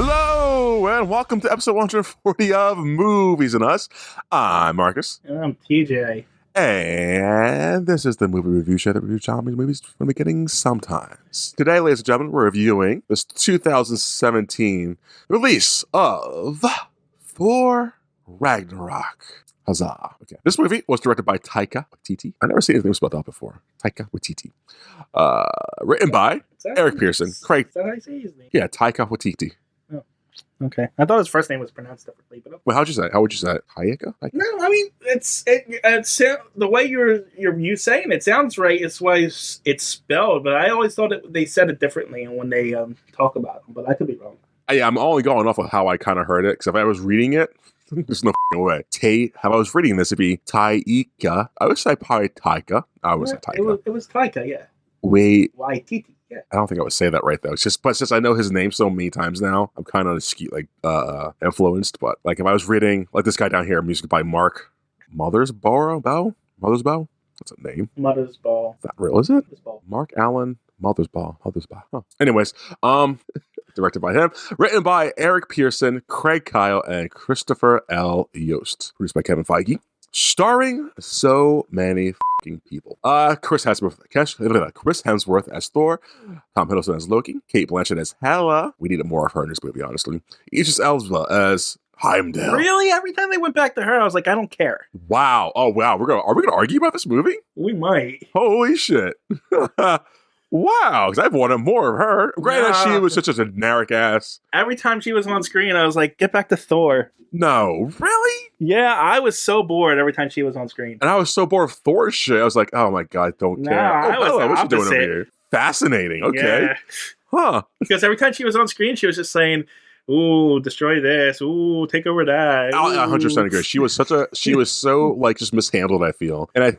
Hello, and welcome to episode 140 of Movies and Us. I'm Marcus. And I'm TJ. And this is the movie review show that reviews Chinese movies from the beginning sometimes. Today, ladies and gentlemen, we're reviewing this 2017 release of Thor Ragnarok. Huzzah. Okay. This movie was directed by Taika Waititi. I've never seen his name spelled out before. Taika Waititi. Written by Eric Pearson. Craig. Is that how I say his name? Yeah, Taika Waititi. Okay. I thought his first name was pronounced differently, but Well, how'd you say it? How would you say it? Hayeka? no, I mean it's the way you're saying it sounds right. It's why it's spelled, but I always thought they said it differently when they talk about them. But I could be wrong. Yeah, I'm only going off of how I kind of heard it, because if I was reading it, there's no way. How I was reading this, it'd be Taika. I would say probably Taika. I would say Taika. It was Taika, yeah. Wait. Waititi, yeah. I don't think I would say that right though. It's just, but since I know his name so many times now, I'm kind of influenced. But like if I was reading like this guy down here, music by Mark Mothersbaugh. What's a name? Mothersbaugh. Is that real? Is it? Mothersbaugh. Mark Allen Mothersbaugh. Huh. Anyways, directed by him, written by Eric Pearson, Craig Kyle, and Christopher L. Yost. Produced by Kevin Feige. Starring so many fucking people. Chris Hemsworth as Thor, Tom Hiddleston as Loki, Kate Blanchett as Hela. We needed more of her in this movie, honestly. Idris Elba as Heimdall. Really? Every time they went back to her, I was like, I don't care. Wow. Oh wow. Are we gonna argue about this movie? We might. Holy shit. Wow, because I've wanted more of her. Granted, she was such a generic ass. Every time she was on screen, I was like, get back to Thor. No, really? Yeah, I was so bored every time she was on screen. And I was so bored of Thor shit. I was like, oh my god, don't care. I was Bella, what's she doing over opposite. here? Fascinating. Okay. Yeah. Huh. Because every time she was on screen, she was just saying, ooh, destroy this. Ooh, take over that. I 100% agree. She was so like just mishandled, I feel. And I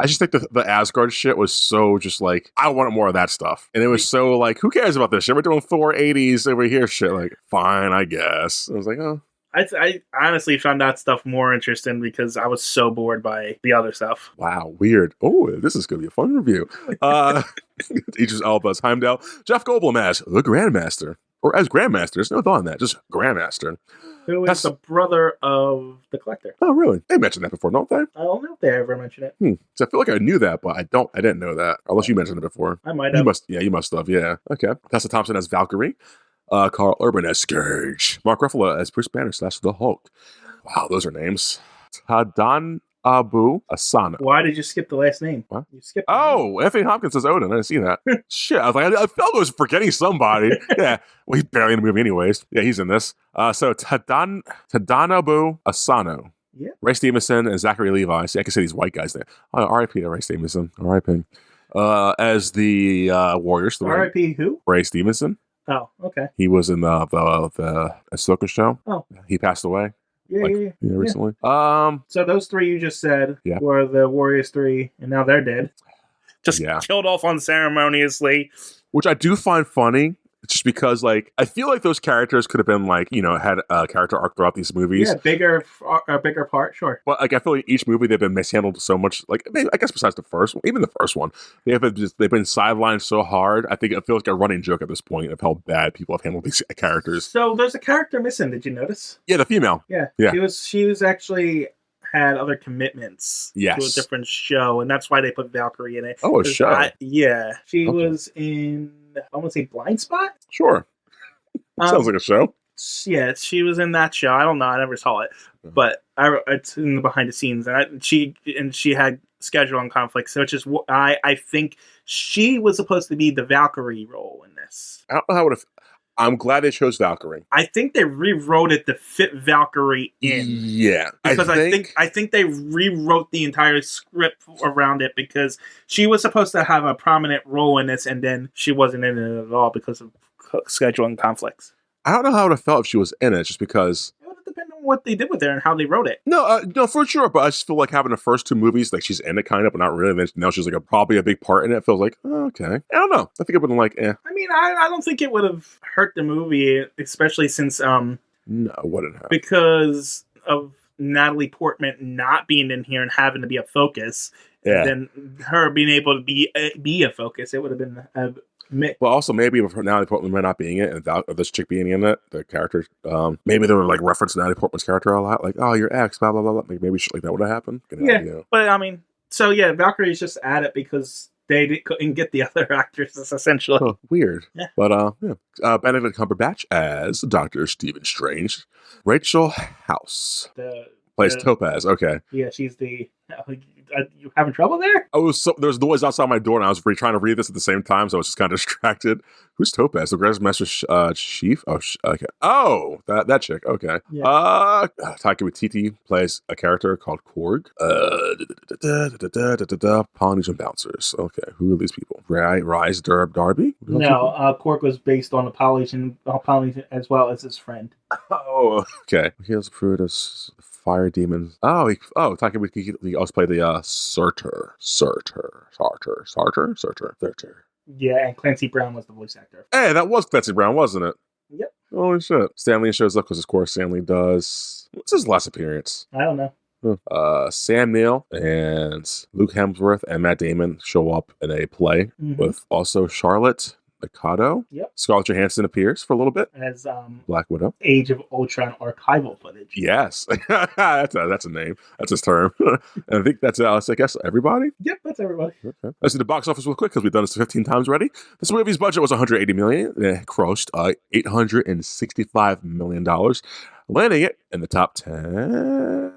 just think the Asgard shit was so just like, I wanted more of that stuff. And it was so like, who cares about this shit? We're doing Thor 80s over here shit. Like, fine, I guess. I was like, oh. I honestly found that stuff more interesting because I was so bored by the other stuff. Wow, weird. Oh, this is going to be a fun review. Idris Elba as Heimdall. Jeff Goldblum as the Grandmaster. Or as Grandmaster. There's no thought on that. Just Grandmaster. Who is the brother of the Collector. Oh, really? They mentioned that before, don't they? I don't know if they ever mentioned it. So I feel like I knew that, but I didn't know that. Unless you mentioned it before. I might have. You must have, yeah. Okay. Tessa Thompson as Valkyrie. Carl Urban as Scourge. Mark Ruffalo as Bruce Banner / the Hulk. Wow, those are names. Tadan Abu Asana. Why did you skip the last name? What? You skipped Anthony Hopkins as Odin. I didn't see that. Shit, I was like, I felt I was forgetting somebody. Yeah, well, he's barely in the movie anyways. Yeah, he's in this. So Tadanabu Asano. Yeah. Ray Stevenson and Zachary Levi. See, I can say these white guys there. R.I.P. to Ray Stevenson. R.I.P. As the Warriors. R.I.P. who? Ray Stevenson. Oh, okay. He was in the Ahsoka show. Oh. He passed away. Yeah. Recently. So those three you just said were the Warriors 3, and now they're dead. Just killed off unceremoniously. Which I do find funny, just because, like, I feel like those characters could have been, like, had a character arc throughout these movies. Yeah, bigger part, sure. But, like, I feel like each movie they've been mishandled so much. Like, I guess besides the first one, even the first one, they've been sidelined so hard. I think it feels like a running joke at this point of how bad people have handled these characters. So there's a character missing. Did you notice? Yeah, the female. Yeah. She was actually had other commitments to a different show, and that's why they put Valkyrie in it. Oh, a show. She was in, I want to say Blind Spot? Sure. Sounds like a show. Yeah, she was in that show. I don't know. I never saw it. But it's in the behind the scenes. And she had scheduling conflicts, which is I think she was supposed to be the Valkyrie role in this. I don't know how it would have... I'm glad they chose Valkyrie. I think they rewrote it to fit Valkyrie in. Yeah. Because I think they rewrote the entire script around it because she was supposed to have a prominent role in this, and then she wasn't in it at all because of scheduling conflicts. I don't know how it would have felt if she was in it, just because... It would have depended on what they did with her and how they wrote it. No, for sure, but I just feel like having the first two movies, like, she's in it kind of, but not really. Then now she's, like, probably a big part in it. It feels like, oh, okay. I don't know. I think it would have been like, eh. I mean, I don't think it would have hurt the movie, especially since... No, it wouldn't have. Because of Natalie Portman not being in here and having to be a focus. Yeah. And then her being able to be a focus, it would have been But also maybe with Natalie Portman not being it, and this chick being in it, the character, maybe they were like referencing Natalie Portman's character a lot, like, oh, your ex, blah blah blah blah. Maybe shit like that would have happened. Yeah, but I mean, so yeah, Valkyrie's just at it because they couldn't get the other actresses, essentially. Oh, weird. Yeah. But Benedict Cumberbatch as Dr. Stephen Strange. Rachel House plays Topaz. Okay. Yeah, she's the. You having trouble there? There was noise outside my door, and I was trying to read this at the same time, so I was just kind of distracted. Who's Topaz? The Grandmaster Chief? Oh, okay. Oh, that chick. Okay. Yeah. Taika Waititi plays a character called Korg. Polynesian bouncers. Okay, who are these people? Rise Darby? No, Korg was based on a Polynesian as well as his friend. Oh, okay. He has fruit as fire demons. Taika Waititi also played the Surtur. Yeah, and Clancy Brown was the voice actor. Hey, that was Clancy Brown, wasn't it? Yep. Holy shit. Stanley shows up because, of course, Stanley does. What's his last appearance? I don't know. Sam Neill and Luke Hemsworth and Matt Damon show up in a play with also Charlotte Mikado. Yep. Scarlett Johansson appears for a little bit as Black Widow. Age of Ultron archival footage. Yes, that's a name. That's his term. And I think that's I guess everybody. Yep, that's everybody. Okay. Let's do the box office real quick because we've done this 15 times already. This movie's budget was $180 million. It grossed $865 million, landing it in the top 10.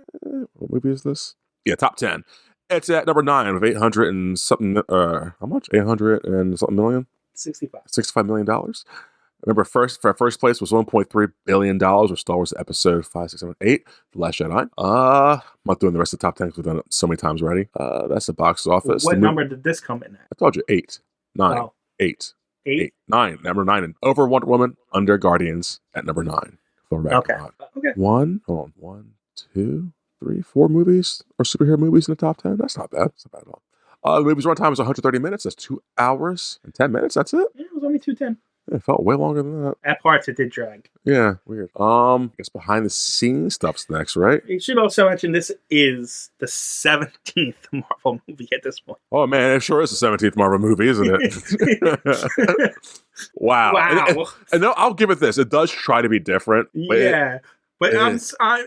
What movie is this? Yeah, top 10. It's at number 9 with 800 and something. How much? 800 and something million. $65 million. Remember, first place was $1.3 billion with Star Wars Episode 5, 6, 7, 8, The Last Jedi. I'm not doing the rest of the top 10 because we've done it so many times already. That's the box office. What number did this come in at? I told you 8, 9, 8, 9. Number 9. And over Wonder Woman, under Guardians at number 9. Thor Ragnarok. Okay. 1, 2, 3, 4 movies or superhero movies in the top 10. That's not bad. That's not bad at all. The movie's runtime is 130 minutes. That's 2 hours and 10 minutes. That's it? Yeah, it was only 2:10. Yeah, it felt way longer than that. At parts, it did drag. Yeah, weird. I guess behind the scenes stuff's next, right? You should also mention this is the 17th Marvel movie at this point. Oh, man, it sure is the 17th Marvel movie, isn't it? Wow. And I'll give it this. It does try to be different. But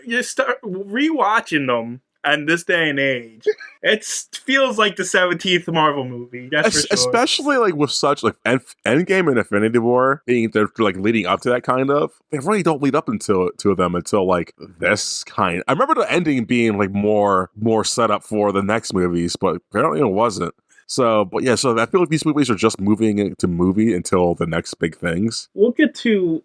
you start rewatching them. And this day and age, it feels like the 17th Marvel movie. That's for sure. Especially like with such like Endgame and Infinity War being they're like leading up to that kind of. They really don't lead up until them until like this kind. I remember the ending being like more set up for the next movies, but apparently it wasn't. So I feel like these movies are just moving into movie until the next big things. We'll get to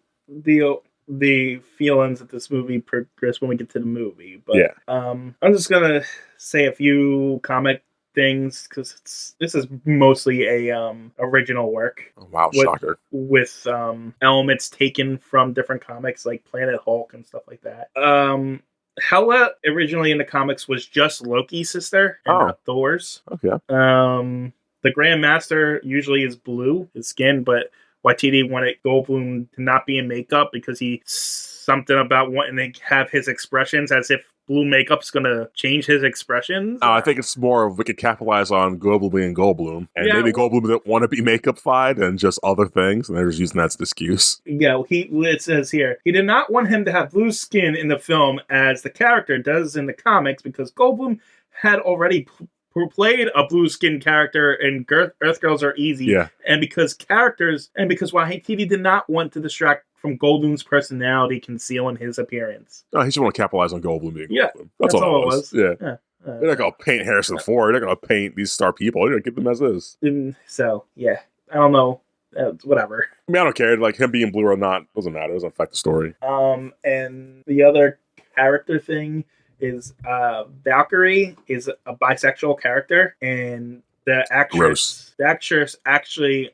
the feelings that this movie progressed when we get to the movie, but I'm just gonna say a few comic things because this is mostly a original work. Oh, wow, shocker! With elements taken from different comics like Planet Hulk and stuff like that. Hela originally in the comics was just Loki's sister and not Thor's. Okay. The Grandmaster usually is blue, his skin, but Waititi wanted Goldblum to not be in makeup because he something about wanting to have his expressions as if blue makeup's going to change his expressions. I think it's more of we could capitalize on Goldblum being Goldblum. And maybe Goldblum didn't want to be makeup-fied and just other things, and they're just using that as an excuse. Yeah, it says here, he did not want him to have blue skin in the film as the character does in the comics because Goldblum had already played a blue skin character in Earth Girls Are Easy, and because Waititi did not want to distract from Goldblum's personality concealing his appearance. Oh, he just want to capitalize on Goldblum being Goldblum. That's all it was. Yeah. They're not going to paint Harrison Ford. They're going to paint these star people. They're going to keep them as is. So, yeah. I don't know. Whatever. I mean, I don't care. Like, him being blue or not, doesn't matter. It doesn't affect the story. And the other character thing is Valkyrie is a bisexual character, and the actress actually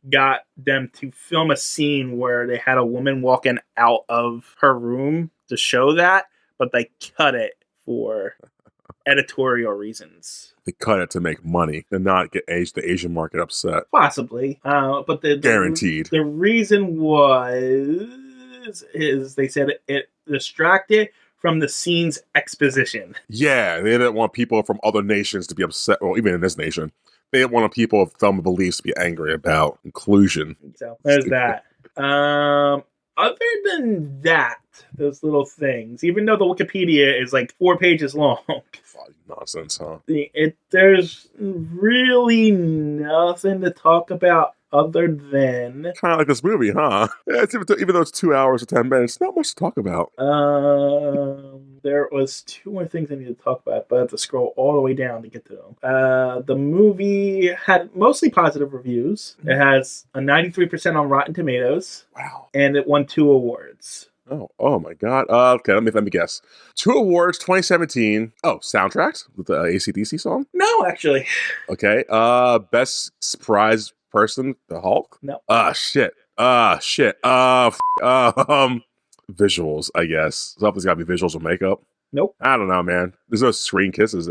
got them to film a scene where they had a woman walking out of her room to show that, but they cut it for editorial reasons. They cut it to make money and not get the Asian market upset. Possibly, but guaranteed. The reason is they said it distracted from the scene's exposition. Yeah, they didn't want people from other nations to be upset. Well, even in this nation, They want people of film beliefs to be angry about inclusion. So there's that. Other than that, those little things, even though the Wikipedia is like 4 pages long, Nonsense, huh? There's really nothing to talk about other than kind of like this movie, huh? Yeah, even though it's 2 hours or 10 minutes, not much to talk about. There was 2 more things I need to talk about, but I have to scroll all the way down to get to them. The movie had mostly positive reviews. It has a 93% on Rotten Tomatoes. Wow. And it won 2 awards. Oh my God. Okay, let me guess. 2 awards, 2017. Oh, soundtracks with the AC/DC song? No, actually. Okay. Best surprise person, the Hulk? No. Shit. Visuals, I guess. Something's gotta be visuals or makeup. Nope. I don't know, man. There's no screen kisses.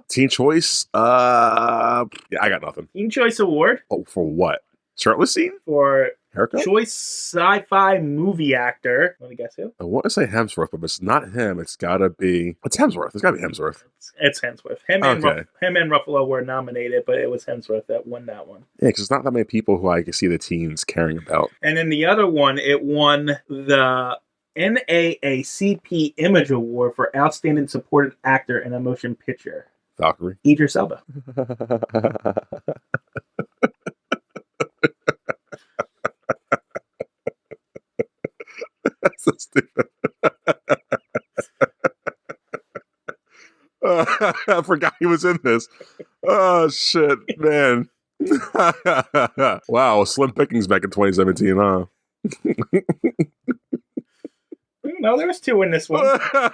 Teen Choice. Yeah, I got nothing. Teen Choice Award. Oh, for what? Shirtless scene? For haircut? Choice Sci-Fi Movie Actor. Want to guess who? I want to say Hemsworth, but it's not him. It's gotta be. It's Hemsworth. It's gotta be Hemsworth. It's Hemsworth. Him and Ruffalo were nominated, but it was Hemsworth that won that one. Yeah, because there's not that many people who I can see the teens caring about. And then the other one, it won the NAACP Image Award for Outstanding Supporting Actor in a Motion Picture. Valkyrie. Idris Elba. That's so stupid. I forgot he was in this. Oh, shit, man. Wow, slim pickings back in 2017, huh? No, there was 2 in this one.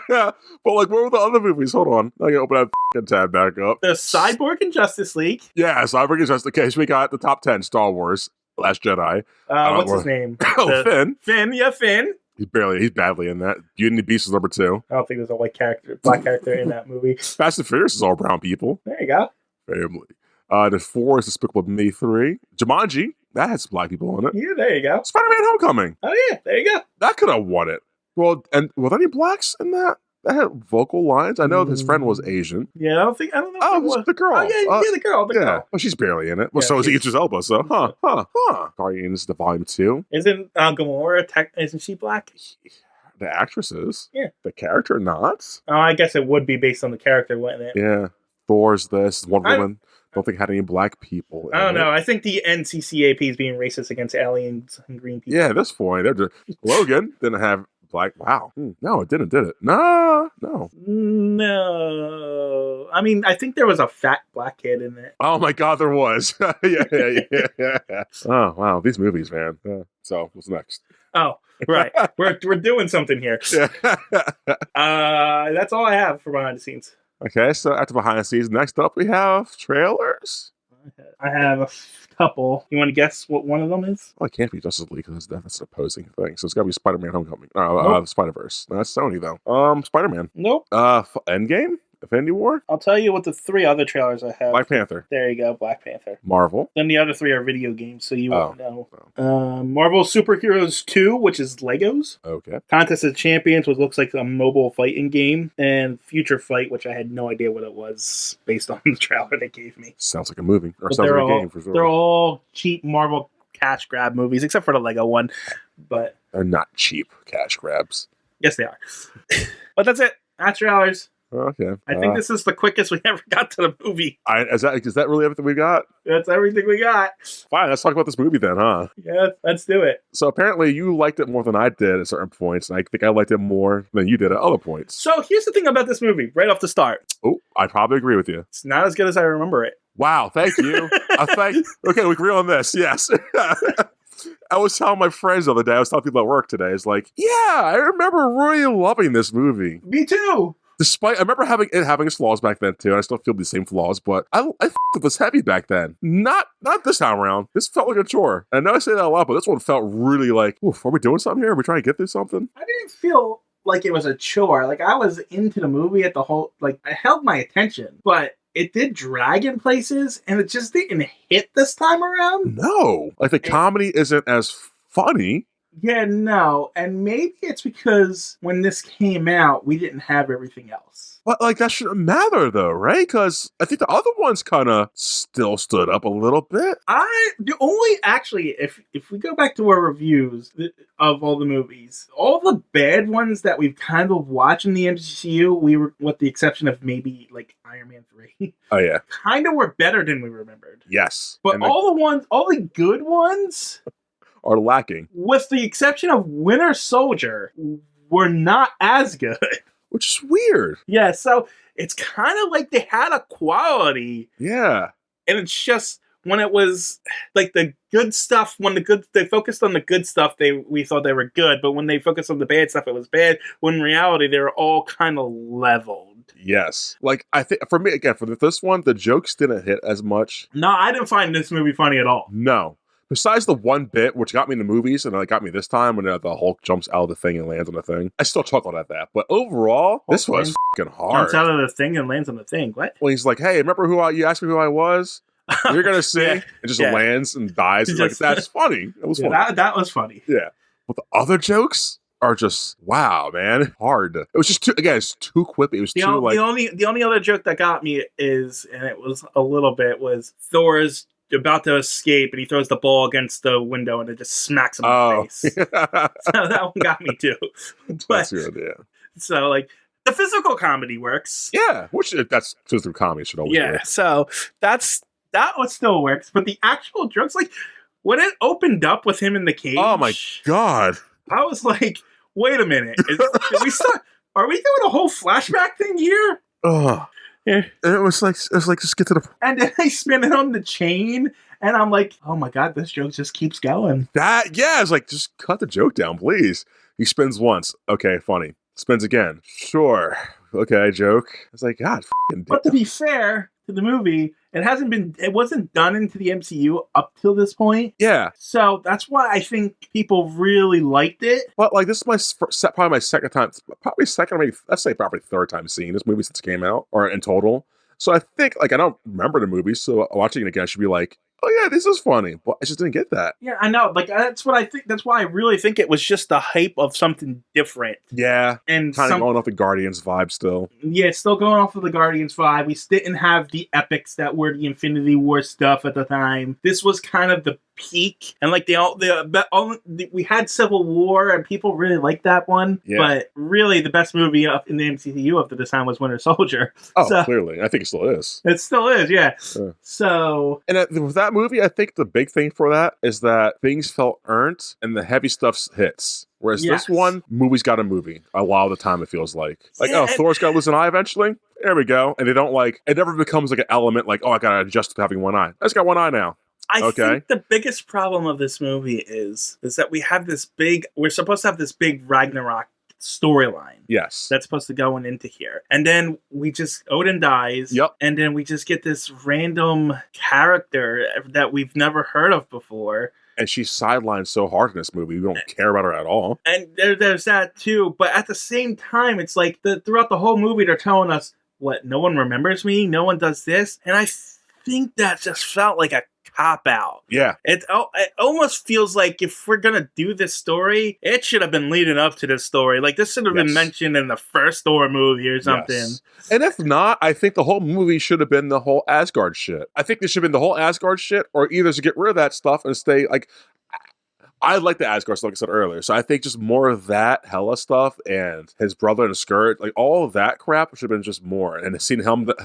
But like, what were the other movies? Hold on. I can open that tab back up. The Cyborg and Justice League. Yeah, Cyborg and Justice League. Okay, so we got the top 10. Star Wars, Last Jedi. What's his name? Finn. Finn, yeah, Finn. He's badly in that. Beauty and the Beast is number 2. I don't think there's a black character in that movie. Fast and Furious is all brown people. There you go. Family. The 4 is Despicable Me 3. Jumanji, that has black people on it. Yeah, there you go. Spider-Man Homecoming. Oh yeah, there you go. That could have won it. Well, and were there any blacks in that? That had vocal lines. I know his friend was Asian. Yeah, I don't know. Oh, it was the girl. Oh yeah, the girl. Well, she's barely in it. Well, so is Idris Elba. So, Guardians, the Volume 2. Isn't Gamora? Isn't she black? The actress is. Yeah. The character not. Oh, I guess it would be based on the character, wouldn't it? Yeah. Thor's this. Wonder Woman. Don't think it had any black people. I don't know. I think the NCCAP is being racist against aliens and green people. Yeah, at this point, they're just Logan didn't have black. Wow. No, it didn't. Did it? No. I mean, I think there was a fat black kid in it. Oh my God, there was. yeah. Oh wow, these movies, man. So what's next? Oh, right. We're doing something here. That's all I have for behind the scenes. Okay, so after behind the scenes, next up we have trailers. I have a couple. You want to guess what one of them is? Well, it can't be Justice League because that's an opposing thing. So it's got to be Spider-Man: Homecoming. Nope. Spider-Verse. No, that's Sony though. Spider-Man. Nope. Endgame. Infinity War? I'll tell you what the 3 other trailers I have. Black Panther. There you go, Black Panther. Marvel. Then the other 3 are video games, so you won't know. Marvel Superheroes 2, which is Legos. Okay. Contest of Champions, which looks like a mobile fighting game. And Future Fight, which I had no idea what it was based on the trailer they gave me. Sounds like a movie. Or sounds like a game, for sure. They're all cheap Marvel cash grab movies, except for the Lego one. But they're not cheap cash grabs. Yes, they are. But that's it. That's trailers. Okay. I think this is the quickest we ever got to the movie. Is that really everything we got? That's everything we got. Fine, let's talk about this movie then, huh? Yeah, let's do it. So apparently you liked it more than I did at certain points, and I think I liked it more than you did at other points. So here's the thing about this movie, right off the start. Oh, I probably agree with you. It's not as good as I remember it. Wow, thank you. Okay, we agree on this, yes. I was telling my friends the other day, I was telling people at work today, it's like, yeah, I remember really loving this movie. Me too. Despite, I remember having its flaws back then too, and I still feel the same flaws, but I it was heavy back then. Not this time around. This felt like a chore. I know I say that a lot, but this one felt really like, oof, are we doing something here? Are we trying to get through something? I didn't feel like it was a chore. Like, I was into the movie at the whole, like, I held my attention, but it did drag in places, and it just didn't hit this time around. No. Like, the comedy isn't as funny. Yeah, no, and maybe it's because when this came out, we didn't have everything else. But like that shouldn't matter though, right? Because I think the other ones kind of still stood up a little bit. The only actually, if we go back to our reviews of all the movies, all the bad ones that we've kind of watched in the MCU, we were, with the exception of maybe like Iron Man 3, Oh yeah, kind of were better than we remembered. yes. But And all the good ones, are lacking, with the exception of Winter Soldier, were not as good. which is weird. Yeah, so it's kind of like they had a quality, Yeah, and it's just when it was like the good stuff, when they focused on the good stuff, we thought they were good, but when they focused on the bad stuff, it was bad. When in reality, they were all kind of leveled. yes. Like I think for me again for this one, the jokes didn't hit as much. No, I didn't find this movie funny at all. No. Besides the one bit which got me in the movies and it got me this time when the Hulk jumps out of the thing and lands on the thing, I still chuckled at that. But overall, this was fucking hard. Jumps out of the thing and lands on the thing. What? When he's like, "Hey, remember you asked me who I was? You're gonna see," Yeah. and just lands and dies. It's like that's funny. It was funny. That was funny. Yeah, but the other jokes are just wow, man, hard. It was just too it's too quippy. It was The only other joke that got me is, and it was a little bit, was Thor's about to escape and he throws the ball against the window and it just smacks him in the face. So that one got me too. But, that's good, yeah. So like the physical comedy works. Yeah, which that's physical comedy should always work. So that one still works. But the actual jokes, like when it opened up with him in the cage. Oh my god. I was like, wait a minute. Did we start, are we doing a whole flashback thing here? Oh. Yeah. It was like just get to the. And then they spin it on the chain, and I'm like, oh my god, this joke just keeps going. It's like just cut the joke down, please. He spins once, okay, funny. Spins again, sure, okay, joke. It's like God. But to be fair to the movie, it wasn't done into the MCU up till this point. Yeah. So that's why I think people really liked it. But like this is probably my second time, probably second, maybe let's say probably third time seeing this movie since it came out, or in total. So I think like I don't remember the movie, so watching it again I should be like, oh yeah, this is funny, but I just didn't get that. Yeah, I know. Like that's what I think. That's why I really think it was just the hype of something different. Yeah, and kind of going off the Guardians vibe still. Yeah, it's still going off of the Guardians vibe. We didn't have the epics that were the Infinity War stuff at the time. This was kind of the peak, and like we had Civil War, and people really liked that one. Yeah. But really, the best movie in the MCU up to this time was Winter Soldier. Oh, clearly, I think it still is. It still is, yeah. So, and with that movie, I think the big thing for that is that things felt earned, and the heavy stuff hits. Whereas this one, movie's got a movie. A lot of the time, it feels like Thor's got to lose an eye eventually. There we go. And they don't it never becomes like an element like, oh, I got to adjust to having one eye. I just got one eye now. I think the biggest problem of this movie is that we're supposed to have this big Ragnarok storyline. Yes. That's supposed to go into here. And then Odin dies. Yep. And then we just get this random character that we've never heard of before. And she's sidelined so hard in this movie. We don't care about her at all. And there's that too. But at the same time, it's like throughout the whole movie, they're telling us, what, no one remembers me? No one does this? And I think that just felt like a cop-out. Yeah. It almost feels like if we're going to do this story, it should have been leading up to this story. Like, this should have been mentioned in the first Thor movie or something. Yes. And if not, I think the whole movie should have been the whole Asgard shit. I think this should have been the whole Asgard shit, or either to get rid of that stuff and stay, like... I like the Asgard stuff, like I said earlier. So I think just more of that Hela stuff and his brother and Skirt, like all of that crap should have been just more. And seeing Hemdell?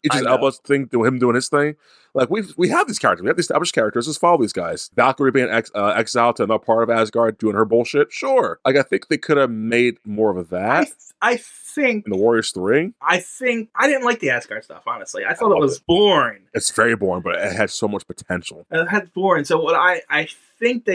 Idris Elba's thing, him doing his thing. Like we have these characters, we have these established characters. Let's follow these guys. Valkyrie being exiled to another part of Asgard, doing her bullshit. Sure, like I think they could have made more of that. I think in the Warriors 3. I didn't like the Asgard stuff. Honestly, I thought it was boring. It's very boring, but it had so much potential. It had boring. So what I think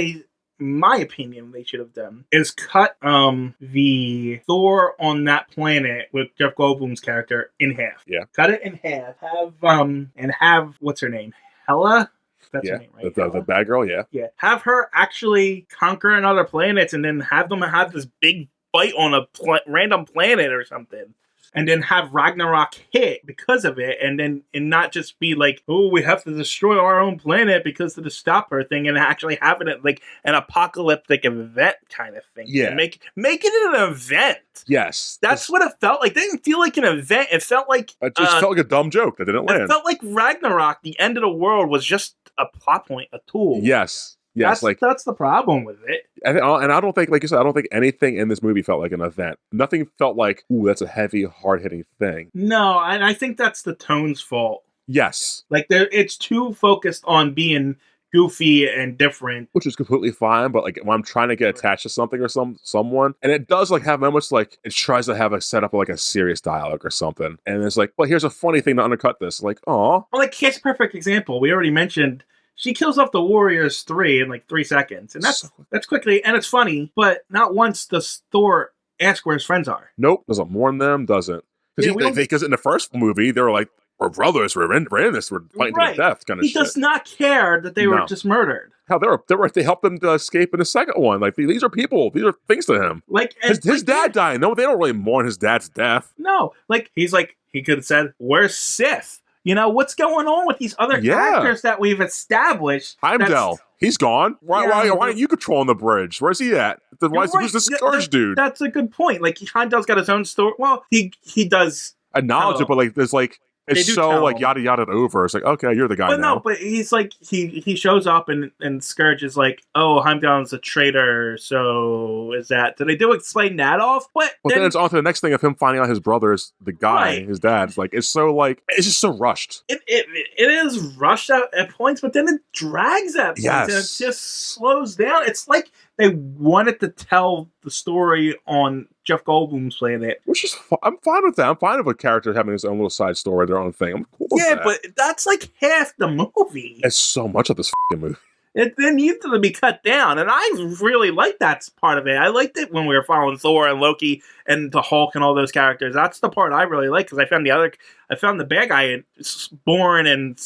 my opinion, they should have done is cut the Thor on that planet with Jeff Goldblum's character in half. Yeah. Cut it in half. Have what's her name? Hela? That's her name, right? The bad girl, yeah. Yeah. Have her actually conquer another planets and then have them have this big fight on a random planet or something. and then have Ragnarok hit because of it, and not just be like, oh, we have to destroy our own planet because of the stop her thing, and actually having it like an apocalyptic event kind of thing. Yeah. And make it an event. Yes. That's what it felt like. It didn't feel like an event. It felt like it just felt like a dumb joke that didn't land. It felt like Ragnarok, the end of the world, was just a plot point, a tool. Yes. That's the problem with it. And I don't think, like you said, I don't think anything in this movie felt like an event. Nothing felt like, ooh, that's a heavy, hard-hitting thing. No, and I think that's the tone's fault. Yes. Like, it's too focused on being goofy and different, which is completely fine. But like when I'm trying to get attached to something or someone, and it does like have moments like it tries to have a setup of like a serious dialogue or something, and it's like, well, here's a funny thing to undercut this. Like, oh, well, like here's a perfect example. We already mentioned she kills off the Warriors 3 in like 3 seconds, and that's quickly, and it's funny, but not once does Thor ask where his friends are. Nope, doesn't mourn them, doesn't. Because in the first movie they were like, we're brothers, we're in this, we're fighting to the death kind of shit. He does not care that they were just murdered. Hell, they helped them to escape in the second one. Like, these are people, these are things to him. Like, his dad dying. No, they don't really mourn his dad's death. No, like, he could have said, where's Sif? You know, what's going on with these other characters that we've established? Heimdall, he's gone. Why aren't you controlling the bridge? Where's he at? Who's the Scourge dude? That's a good point. Like, Heimdall's got his own story. Well, he does acknowledge it, but like, there's like, it's so like yada yada over. It's like, okay, you're the guy but now. No, but he's like he shows up and Scourge is like, oh, Heimdall's a traitor. So is that? Did they explain that off? But then it's on to the next thing of him finding out his brother is the guy, his dad's like, it's just so rushed. It is rushed out at points, but then it drags at points and it just slows down. It's like they wanted to tell the story on Jeff Goldblum's planet. Which is I'm fine with that. I'm fine with a character having his own little side story, their own thing. I'm cool with that. But that's like half the movie. It's so much of this movie. It needs to be cut down, and I really like that part of it. I liked it when we were following Thor and Loki and the Hulk and all those characters. That's the part I really like, because I found the bad guy boring and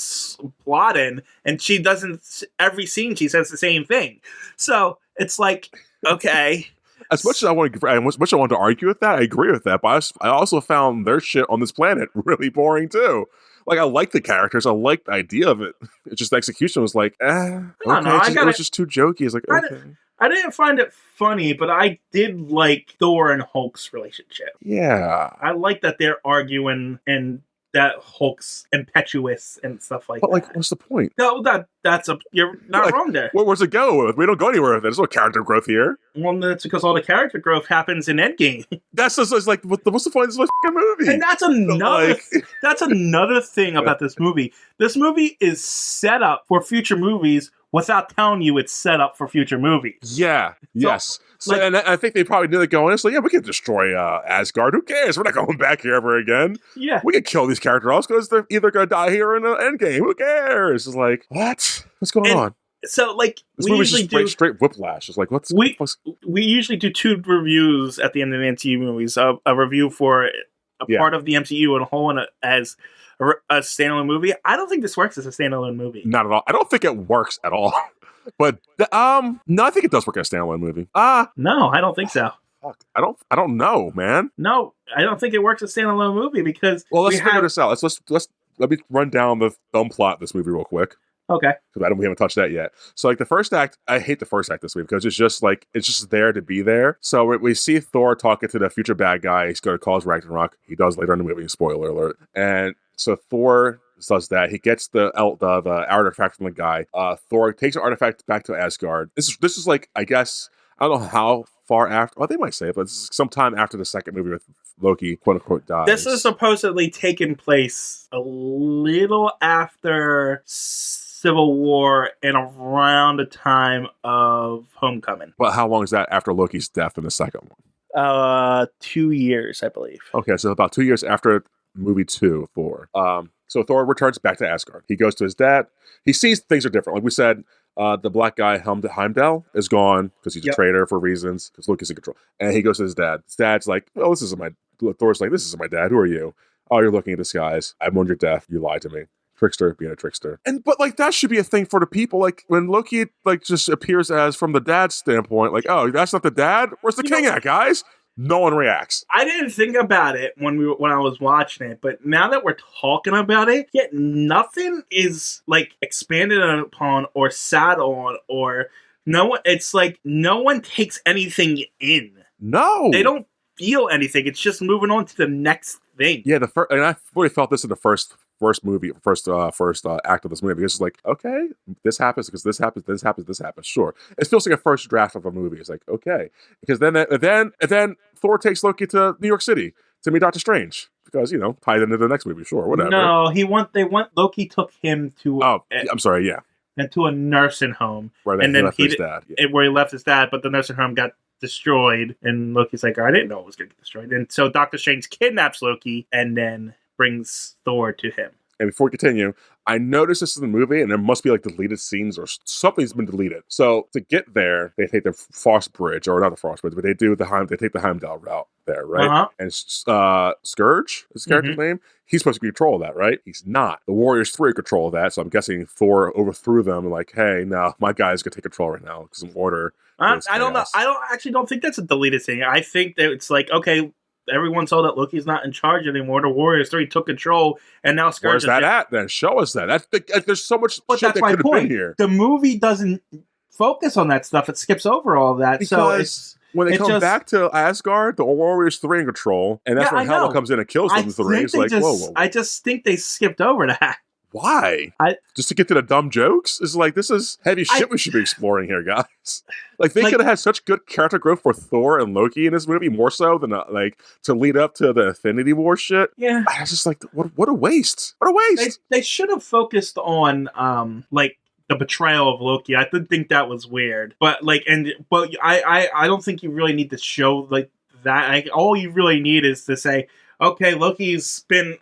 plotting, and she doesn't. Every scene she says the same thing, so it's like, okay. As much as I wanted to argue with that, I agree with that. But I also found their shit on this planet really boring too. Like, I like the characters, I like the idea of it. It's just the execution was like, okay. It was just too jokey. It's like, okay. I didn't find it funny, but I did like Thor and Hulk's relationship. Yeah, I like that they're arguing and that Hulk's impetuous and stuff like that. But like, what's the point? No, you're not wrong there. Where's it go? We don't go anywhere with it. There's no character growth here. Well, that's because all the character growth happens in Endgame. That's just like, what's the point of this movie? And that's another thing about this movie. This movie is set up for future movies without telling you it's set up for future movies. Yeah. Yes. And I think they probably knew that going. It's like, yeah, we can destroy Asgard. Who cares? We're not going back here ever again. Yeah. We can kill these characters because they're either going to die here in the Endgame. Who cares? It's like, what? What's going on? So, like, this movie's usually do straight whiplash. It's like, we usually do 2 reviews at the end of the MCU movies. A review for a part of the MCU and a whole one as a standalone movie. I don't think this works as a standalone movie. Not at all. I don't think it works at all. But no, I think it does work as a standalone movie. No, I don't think so. Fuck. I don't know, man. No, I don't think it works as a standalone movie because let's figure this out. Let me run down the thumb plot of this movie real quick. Okay. Because we haven't touched that yet. So like the first act, I hate the first act this week because it's just there to be there. So we see Thor talking to the future bad guy. He's going to cause Ragnarok. He does later in the movie. Spoiler alert. And so Thor does that. He gets the artifact from the guy. Thor takes the artifact back to Asgard. This is like, I guess, I don't know how far after. Well, they might say it, but this is sometime after the second movie with Loki, quote unquote, dies. This is supposedly taking place a little after Civil War and around the time of Homecoming. But how long is that after Loki's death in the second one? 2 years, I believe. Okay, so about 2 years after movie 2, Thor. So Thor returns back to Asgard. He goes to his dad. He sees things are different. Like we said, the black guy Heimdall is gone because he's a traitor for reasons, because Loki's in control. And he goes to his dad. His dad's like, well, Thor's like, this isn't my dad. Who are you? Oh, you're looking at disguise. I mourned your death. You lied to me. Trickster being a trickster. But like, that should be a thing for the people. Like, when Loki like just appears as from the dad's standpoint, like, oh, that's not the dad? Where's the king at, guys? No one reacts. I didn't think about it when I was watching it, but now that we're talking about it, yet nothing is like expanded upon or sat on, or no one. It's like no one takes anything in. No, They don't feel anything. It's just moving on to the next thing. Yeah, and I really felt this in the first movie, first act of this movie. It's just like, okay, this happens because this happens, this happens, this happens. Sure, it feels like a first draft of a movie. It's like, okay, because then Thor takes Loki to New York City to meet Doctor Strange because tied into the next movie. Sure, whatever. No, Loki took him to. Oh, I'm sorry. Yeah, and to a nursing home, where and then left his dad. Yeah. Where he left his dad, but the nursing home got destroyed, and Loki's like, I didn't know it was going to get destroyed. And so Doctor Strange kidnaps Loki and then brings Thor to him. And before we continue, I noticed this in the movie, and there must be like deleted scenes or something's been deleted. So to get there, they take the Frost Bridge, or not the Frost Bridge, but they take the Heimdall route there, right? Uh-huh. And Scourge, his character's name, he's supposed to be control of that, right? He's not. The Warriors 3 are control of that, so I'm guessing Thor overthrew them and like, hey, no, my guy's gonna take control right now because of order. I don't know. I don't think that's a deleted thing. I think that it's like, okay, everyone saw that Loki's not in charge anymore. The Warriors 3 took control, and now Scourge. Where's that at? Then show us that. There's so much but shit that's that could have been here. The movie doesn't focus on that stuff. It skips over all that. Because so when they come back to Asgard, the Warriors 3 in control, and that's when Hela comes in and kills them. It's like, whoa. I just think they skipped over that. Why? Just to get to the dumb jokes? It's like, this is heavy shit we should be exploring here, guys. Like, they could have had such good character growth for Thor and Loki in this movie, more so than, to lead up to the Infinity War shit. Yeah. I was just like, what a waste. What a waste. They should have focused on, the betrayal of Loki. I did think that was weird. But, I don't think you really need to show, that. All you really need is to say, okay, Loki's been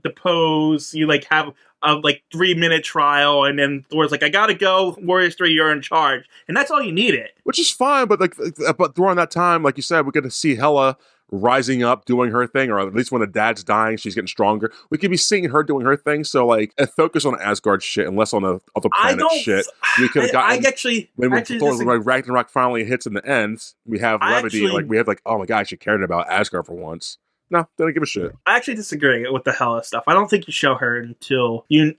deposed. You, have a 3-minute trial, and then Thor's like, I gotta go, Warriors 3, you're in charge. And that's all you needed. Which is fine, but but during that time, like you said, we get to see Hela rising up, doing her thing, or at least when the dad's dying, she's getting stronger. We could be seeing her doing her thing, so a focus on Asgard shit and less on the other planet shit. We could have gotten when Thor's Ragnarok finally hits in the end, we have levity, we have oh my god, she cared about Asgard for once. No, don't give a shit. I actually disagree with the Hela stuff. I don't think you show her until you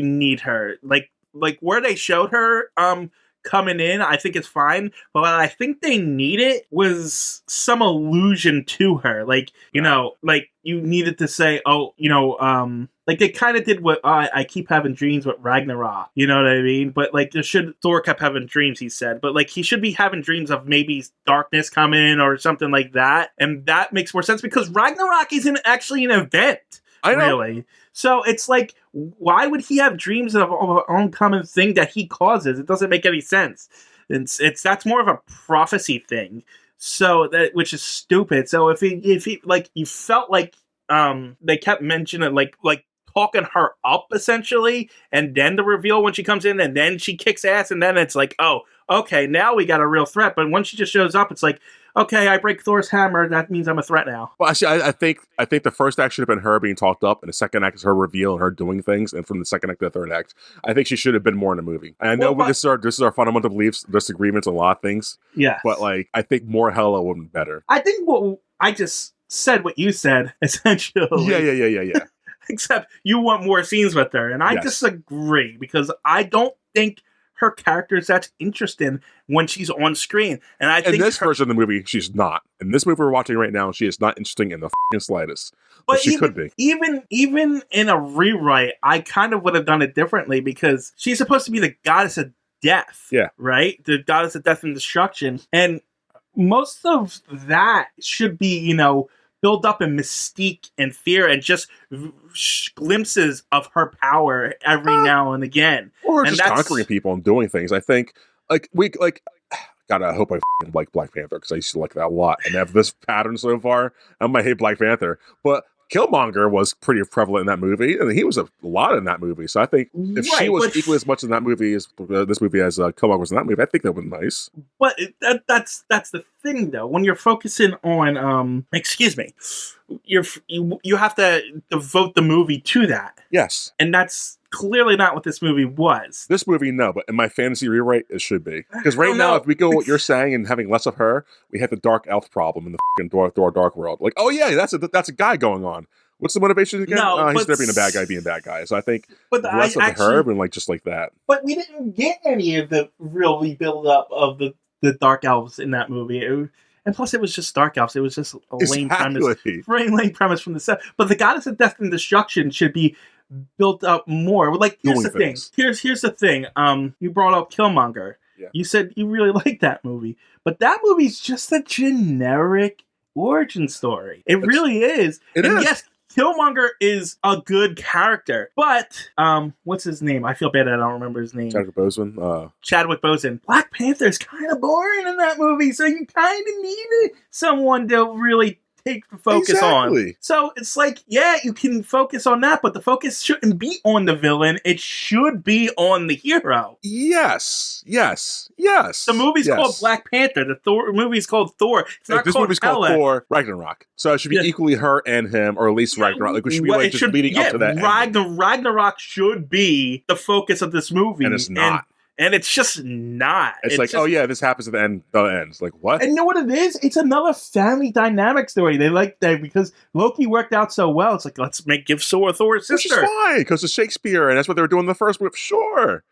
need her. Like where they showed her coming in, I think it's fine. But what I think they needed was some allusion to her. You needed to say, they kind of did what I keep having dreams with Ragnarok. You know what I mean? But Thor kept having dreams, he said. But he should be having dreams of maybe darkness coming or something like that. And that makes more sense because Ragnarok isn't actually an event. I know. Really. So it's why would he have dreams of an oncoming thing that he causes? It doesn't make any sense. That's more of a prophecy thing. So which is stupid. So if he you felt they kept mentioning talking her up essentially, and then the reveal when she comes in, and then she kicks ass, and then it's oh, okay, now we got a real threat. But when she just shows up, it's okay, I break Thor's hammer, that means I'm a threat now. Well, actually, I think the first act should have been her being talked up, and the second act is her reveal and her doing things, and from the second act to the third act, I think she should have been more in the movie. And I know this is our fundamental beliefs, disagreements on a lot of things. Yeah. But I think more Hela would be better. I think I just said what you said, essentially. Yeah. Except you want more scenes with her, and I disagree because I don't think her character is that interesting when she's on screen. And I think in this version of the movie, she's not. In this movie we're watching right now, she is not interesting in the slightest. But she could be. Even in a rewrite, I kind of would have done it differently because she's supposed to be the goddess of death. Yeah. Right? The goddess of death and destruction. And most of that should be, build up in mystique and fear and just glimpses of her power every now and again. Or just conquering people and doing things. I think, God, I hope I like Black Panther because I used to like that a lot. And have this pattern so far, I might hate Black Panther. But Killmonger was pretty prevalent in that movie, and he was a lot in that movie. So I think if she was equally as much in that movie as this movie as Killmonger was in that movie, I think that would be nice. But that's the thing, though. When you're focusing on, you have to devote the movie to that. Yes, and that's clearly not what this movie was. This movie, no, but in my fantasy rewrite, it should be. Because right now, if we go what you're saying and having less of her, we have the dark elf problem in the fucking Thor Dark World. Like, oh yeah, that's a guy going on. What's the motivation again? No, he's never being a bad guy. So I think but less of her and like just like that. But we didn't get any of the really build up of the dark elves in that movie. And plus, it was just dark elves. It was just a lame premise. Lame premise from the set. But the goddess of death and destruction should be built up more. Like, here's the thing. Here's the thing. You brought up Killmonger. Yeah. You said you really liked that movie, but that movie's just a generic origin story. It really is. It is. Yes, Killmonger is a good character, but what's his name? I feel bad I don't remember his name. Chadwick Boseman. Chadwick Boseman. Black Panther is kind of boring in that movie, so you kind of needed someone to really take the focus on. So it's like, yeah, you can focus on that, but the focus shouldn't be on the villain. It should be on the hero. Yes. The movie's called Black Panther. The Thor movie's called Thor. It's not this called movie's called Thor Ragnarok. So it should be equally her and him, or at least Ragnarok. Like we should be like just leading up to that. Ragnarok should be the focus of this movie, and it's not. And it's just not. It's like, oh yeah, this happens at the end. The ends. Like what? And you know what it is? It's another family dynamic story. They like that because Loki worked out so well. It's like, let's give Thor's sister. Which is fine because it's Shakespeare, and that's what they were doing in the first movie. Sure.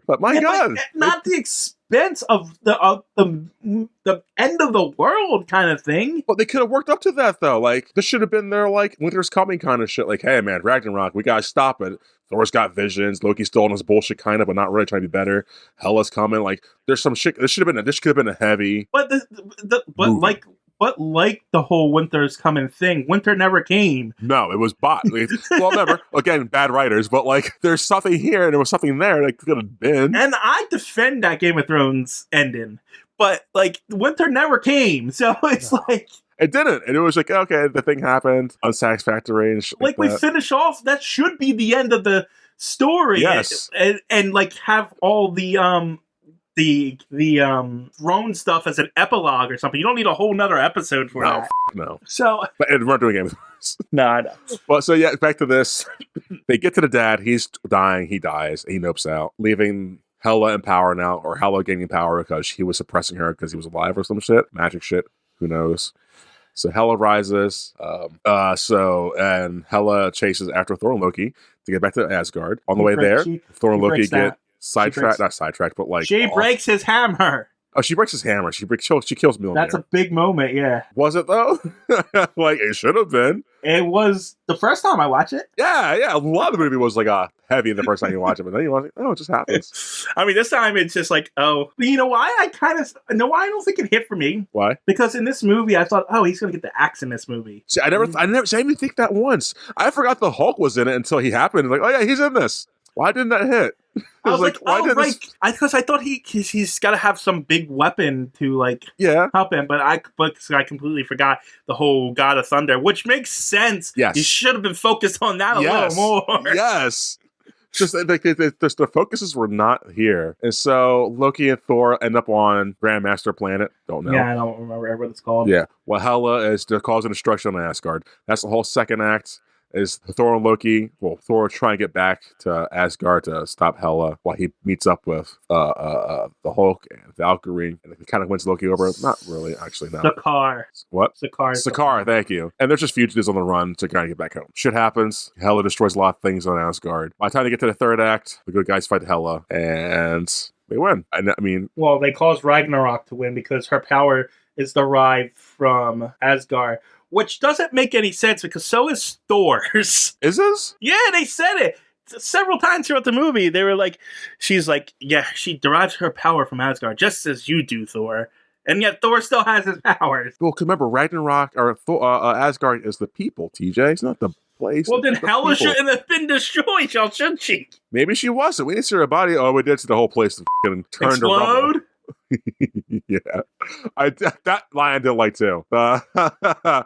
But my God, not the expense of the end of the world kind of thing. But they could have worked up to that though. Like this should have been their like winter's coming kind of shit. Like, hey man, Ragnarok, we gotta stop it. Thor's got visions. Loki's still on his bullshit kind of, but not really trying to be better. Hela's coming. Like there's some shit. This could have been a heavy. But like the whole winter's coming thing, winter never came. No, it was bought. Well, never. Again, bad writers, but like there's something here and there was something there that could have been. And I defend that Game of Thrones ending, but like winter never came, so it's like. It didn't. And it was like, okay, the thing happened, unsatisfactory and shit like we finish off, that should be the end of the story. Yes. And like have all the throne stuff as an epilogue or something. You don't need a whole nother episode for that. No. So but we're not doing Game of Thrones. No, I know. But so yeah, back to this. They get to the dad, he's dying, he dies, he nopes out, leaving Hela in power now, or Hela gaining power because he was suppressing her because he was alive or some shit. Magic shit. Who knows? So Hela rises. And Hela chases after Thor and Loki to get back to Asgard. On the way there, Thor and Loki get sidetracked. Not sidetracked, but like she breaks his hammer. Oh, she breaks his hammer. She kills Mjolnir. That's a big moment, yeah. Was it though? Like it should have been. It was the first time I watched it. Yeah. A lot of the movie was like heavy the first time you watch it, but then you watch it. Oh, it just happens. I mean, this time it's just like, oh, you know why? I don't think it hit for me. Why? Because in this movie, I thought, oh, he's gonna get the axe in this movie. See, I didn't even think that once. I forgot the Hulk was in it until he happened. Like, oh yeah, he's in this. Why didn't that hit? I was like, why did this? Because I thought he's got to have some big weapon to like help him, but I completely forgot the whole God of Thunder, which makes sense. Yes, you should have been focused on that a little more. Yes, just like the focuses were not here, and so Loki and Thor end up on Grandmaster Planet. Don't know. Yeah, I don't remember what it's called. Yeah, well, Hela is causing destruction on Asgard. That's the whole second act. Is Thor and Loki, Thor trying to get back to Asgard to stop Hela while he meets up with the Hulk and Valkyrie, and he kind of wins Loki over. Not really, actually, no. Sakaar. What? Sakaar, thank you. And they're just fugitives on the run to kind of get back home. Shit happens. Hela destroys a lot of things on Asgard. By the time they get to the third act, the good guys fight Hela, and they win. I mean... Well, they cause Ragnarok to win because her power is derived from Asgard. Which doesn't make any sense because so is Thor's. Is this? Yeah, they said it several times throughout the movie. They were like, she's like, yeah, she derives her power from Asgard, just as you do, Thor. And yet Thor still has his powers. Well, remember, Ragnarok, or Asgard is the people, TJ. It's not the place. Well, then Hela shouldn't have been destroyed, shouldn't she? Maybe she wasn't. We didn't see her body. Oh, we did see the whole place turned explode? Yeah, that line I didn't like too. Taika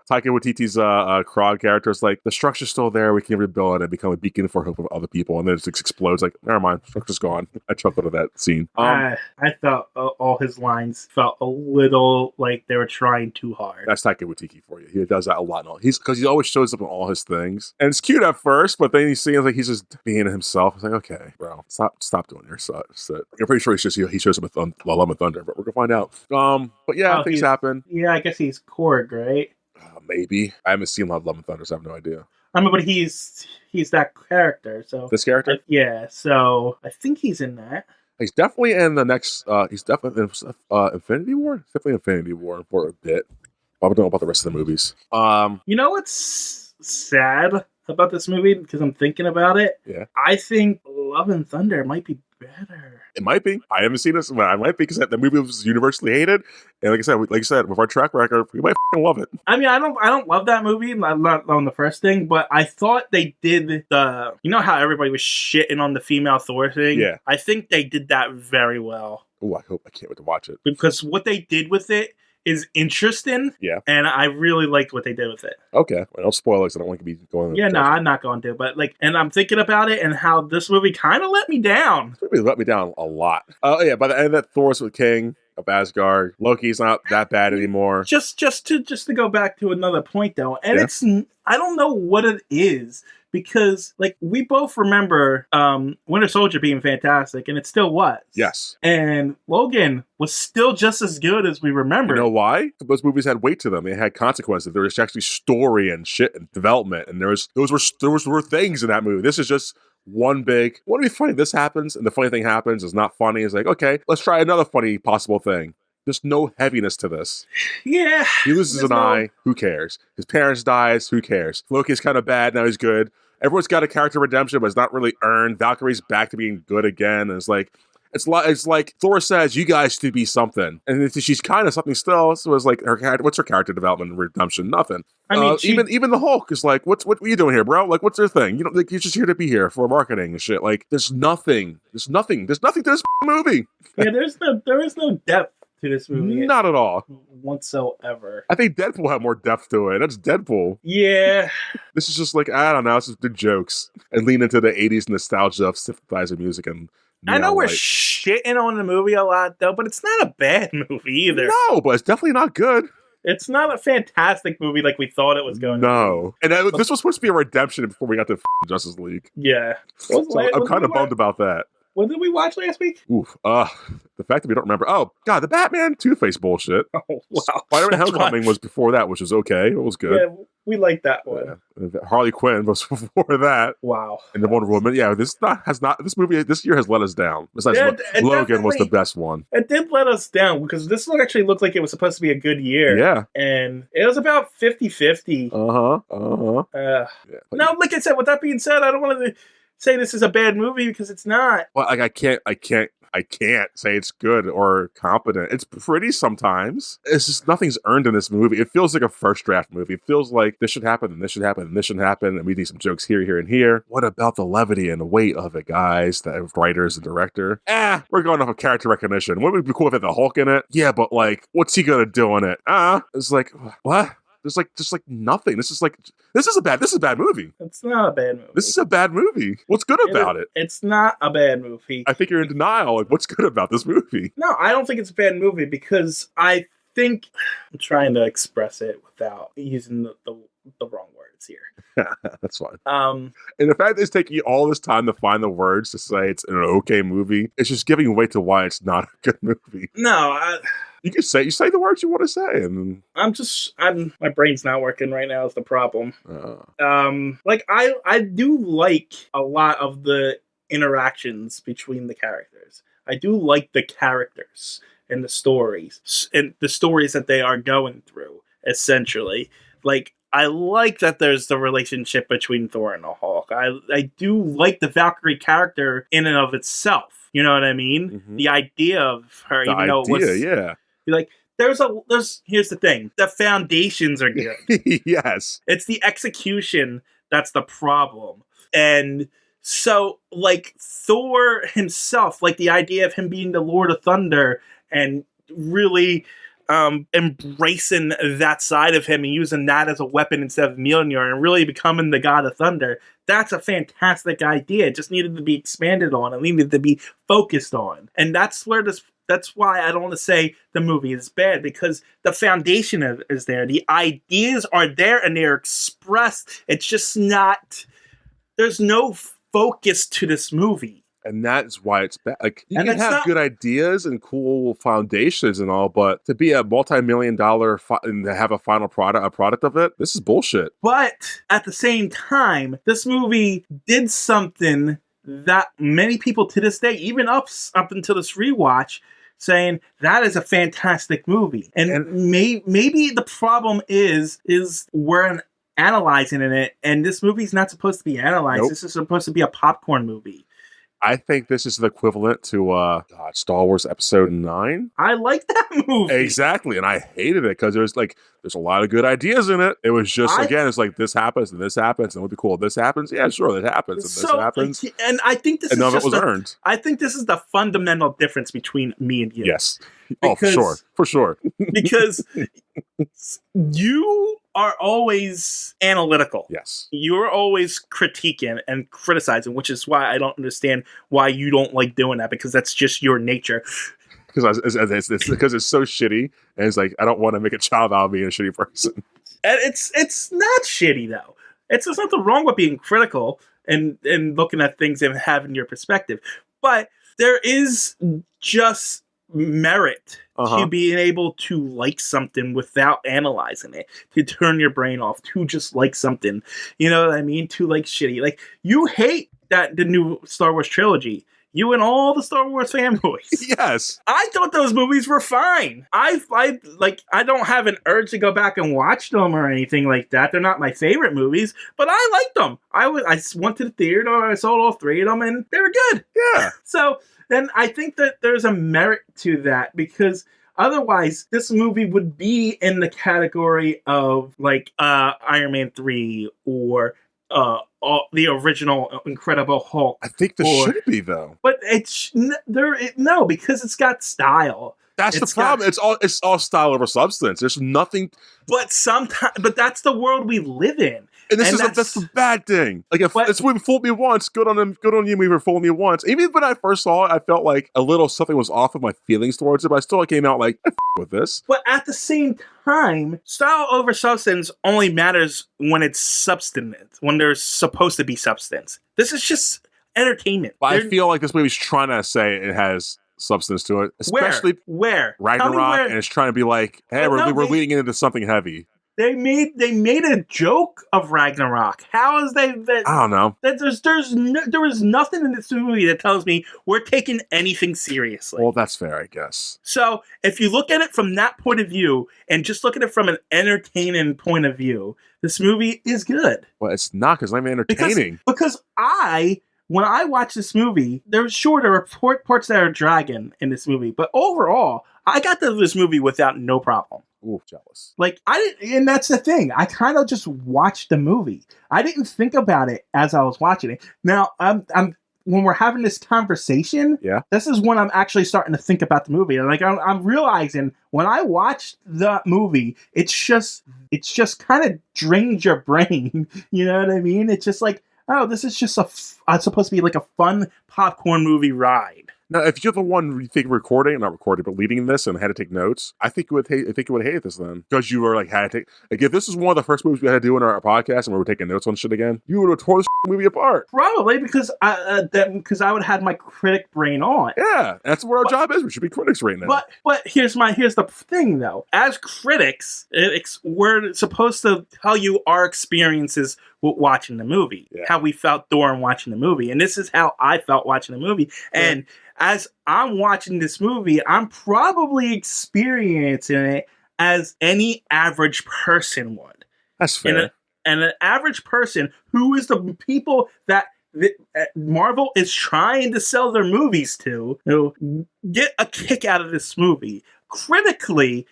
Waititi's Krog character is like, the structure's still there, we can rebuild it and become a beacon for hope of other people, and then it just explodes. Like, never mind, structure's gone. I chuckled at that scene. I felt all his lines felt a little like they were trying too hard. That's Taika Waititi for you. He does that a lot. Because he always shows up in all his things, and it's cute at first, but then he seems like he's just being himself. It's like, okay, bro, stop doing your stuff. I'm pretty sure he shows up with Love and Thunder, but we're gonna find out. But yeah, things happen. Yeah, I guess he's Korg, right? Maybe I haven't seen Love and Thunder, so I have no idea. I mean, but he's that character. So this character, yeah. So I think he's in that. He's definitely in the next. He's definitely in Infinity War. Definitely Infinity War for a bit. I don't know about the rest of the movies. You know what's sad about this movie? Because I'm thinking about it. Yeah. I think Love and Thunder might be better. It might be. I haven't seen this, but I might be, because the movie was universally hated. And like I said, with our track record, we might love it. I mean, I don't love that movie. I'm not on the first thing, but I thought they did the. You know how everybody was shitting on the female Thor thing? Yeah. I think they did that very well. Oh, I can't wait to watch it. Because what they did with it is interesting. Yeah. And I really liked what they did with it. Okay. Well, no spoilers. I don't want to be going. Yeah, no, I'm not going to. But and I'm thinking about it and how this movie kind of let me down. This movie let me down a lot. Oh, yeah. By the end of that, Thor's with King of Asgard. Loki's not that bad anymore. Just to go back to another point though, and it's I don't know what it is. Because, we both remember Winter Soldier being fantastic, and it still was. Yes. And Logan was still just as good as we remember. You know why? Those movies had weight to them. They had consequences. There was actually story and shit and development, and there were things in that movie. This is just one big, wouldn't it be funny if this happens, and the funny thing happens is not funny. It's like, okay, let's try another funny possible thing. There's no heaviness to this. Yeah. He loses an eye. Who cares? His parents dies. Who cares? Loki's kind of bad. Now he's good. Everyone's got a character redemption, but it's not really earned. Valkyrie's back to being good again. And it's like Thor says, you guys to be something. And she's kind of something still. So it's like, what's her character development and redemption? Nothing. I mean, even the Hulk is like, what are you doing here, bro? Like, what's your thing? You know, like, you're just here to be here for marketing and shit. Like, there's nothing to this movie. Yeah, there is no depth to this movie. Not at all. Whatsoever. I think Deadpool had more depth to it. That's Deadpool. Yeah. This is just like, I don't know, it's just the jokes. And lean into the 80s nostalgia of synthesizer music. And I know we're shitting on the movie a lot, though, but it's not a bad movie either. No, but it's definitely not good. It's not a fantastic movie like we thought it was going to be. And this was supposed to be a redemption before we got to Justice League. Yeah. So I'm kind of bummed about that. What did we watch last week? Oof. The fact that we don't remember. Oh, God, the Batman Two-Face bullshit. Oh, wow. Spider-Man Homecoming was before that, which was okay. It was good. Yeah, we liked that one. Yeah. Harley Quinn was before that. Wow. And the Wonder Woman. Yeah, this movie this year has let us down. Besides, Logan was the best one. It did let us down because this one actually looked like it was supposed to be a good year. Yeah. And it was about 50-50. Now, like I said, with that being said, I don't want to say this is a bad movie because it's not. Well, like I can't say it's good or competent. It's pretty sometimes. It's just nothing's earned in this movie. It feels like a first draft movie. It feels like this should happen and this should happen and this should happen, and we need some jokes here and here. What about the levity and the weight of it, guys? The writers and director. We're going off of character recognition. Wouldn't it be cool if it had the Hulk in it? Yeah, but like, what's he gonna do in it? It's like, what? There's just nothing. This is a bad movie. It's not a bad movie. This is a bad movie. What's good about it? It's not a bad movie. I think you're in denial. Like, what's good about this movie? No, I don't think it's a bad movie because I think I'm trying to express it without using the wrong words here. That's fine. And the fact that it's taking you all this time to find the words to say it's an okay movie, it's just giving way to why it's not a good movie. No, you say the words you want to say, and my brain's not working right now is the problem. I do like a lot of the interactions between the characters. I do like the characters and the stories that they are going through, essentially. Like, I like that there's the relationship between Thor and the Hulk. I do like the Valkyrie character in and of itself. You know what I mean? Mm-hmm. The idea of her, like, here's the thing. The foundations are good. Yes. It's the execution that's the problem. And so, like, Thor himself, like, the idea of him being the Lord of Thunder and really embracing that side of him and using that as a weapon instead of Mjolnir and really becoming the God of Thunder. That's a fantastic idea. It just needed to be expanded on. It needed to be focused on. And that's why I don't want to say the movie is bad, because the foundation is there. The ideas are there and they're expressed. It's just not, there's no focus to this movie. And that's why it's bad. Like, you can have good ideas and cool foundations and all, but to be a multi-million-dollar and to have a product of it, this is bullshit. But at the same time, this movie did something that many people to this day, even up until this rewatch, saying that is a fantastic movie. And maybe the problem is we're analyzing in it, and this movie's not supposed to be analyzed. Nope. This is supposed to be a popcorn movie. I think this is the equivalent to Star Wars Episode 9. I like that movie. Exactly, and I hated it because there's a lot of good ideas in it. It was just, it's like, this happens, and this happens, and it would be cool if this happens. Yeah, sure, that happens, and this happens. And I think this is none of it was earned. I think this is the fundamental difference between me and you. Yes. For sure. Because you are always analytical. Yes. You're always critiquing and criticizing, which is why I don't understand why you don't like doing that, because that's just your nature. Because it's so shitty, and it's like, I don't want to make a child out of being a shitty person. And it's not shitty, though. There's nothing wrong with being critical and looking at things and having your perspective. But there is just merit to being able to like something without analyzing it, to turn your brain off, to just like something. You know what I mean? To like shitty. Like, you hate the new Star Wars trilogy. You and all the Star Wars fanboys. Yes. I thought those movies were fine. I don't have an urge to go back and watch them or anything like that. They're not my favorite movies, but I liked them. I went to the theater, I saw all 3 of them, and they were good. Yeah. So then I think that there's a merit to that, because otherwise this movie would be in the category of like Iron Man 3 or the original Incredible Hulk. I think this should be, though. But no, because it's got style. That's the problem. It's all style over substance. There's nothing. But that's the world we live in. And that's the bad thing. Like, if it's movie fooled me once, good on them. Good on you, movie fooled me once. Even when I first saw it, I felt like a little something was off of my feelings towards it, but I still came out like, with this. But at the same time, style over substance only matters when it's substance, when there's supposed to be substance. This is just entertainment. But I feel like this movie's trying to say it has substance to it, especially where Ragnarok, and it's trying to be like, hey, we're leading into something heavy. They made a joke of Ragnarok. How is they? I don't know. There was nothing in this movie that tells me we're taking anything seriously. Well, that's fair, I guess. So if you look at it from that point of view, and just look at it from an entertaining point of view, this movie is good. Well, it's not, because I'm entertaining. Because when I watch this movie, there were parts that are dragging in this movie, but overall, I got to this movie without no problem. Ooh, jealous. Like, and that's the thing. I kind of just watched the movie. I didn't think about it as I was watching it. Now, when we're having this conversation, this is when I'm actually starting to think about the movie. And like, I'm realizing when I watched the movie, it's just kind of drains your brain. You know what I mean? It's just like, oh, this is just it's supposed to be like a fun popcorn movie ride. Now, if you're the one not recording, but leading this and had to take notes, I think you would hate this then, because you were like had to take. Like, if this was one of the first movies we had to do in our podcast and we were taking notes on shit again, you would have tore this movie apart. Probably because I would have had my critic brain on. Yeah, that's what our job is. We should be critics right now. But here's the thing though. As critics, we're supposed to tell you our experiences with watching the movie, how we felt during watching the movie, and this is how I felt watching the movie, and. As I'm watching this movie, I'm probably experiencing it as any average person would. That's fair. And an average person who is the people that Marvel is trying to sell their movies to, get a kick out of this movie. Critically,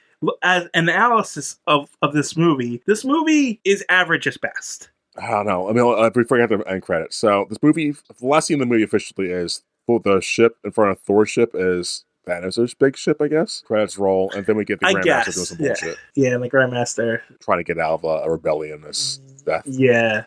as an analysis of this movie is average at best. I don't know. I mean, before I get to end credits. So this movie, the last scene in the movie officially is the ship in front of Thor's ship is Thanos' big ship, I guess. Credits roll, and then we get the I Grandmaster guess. doing some Yeah. bullshit. Yeah, and the Grandmaster. Trying to get out of a rebellion, this death. Yeah.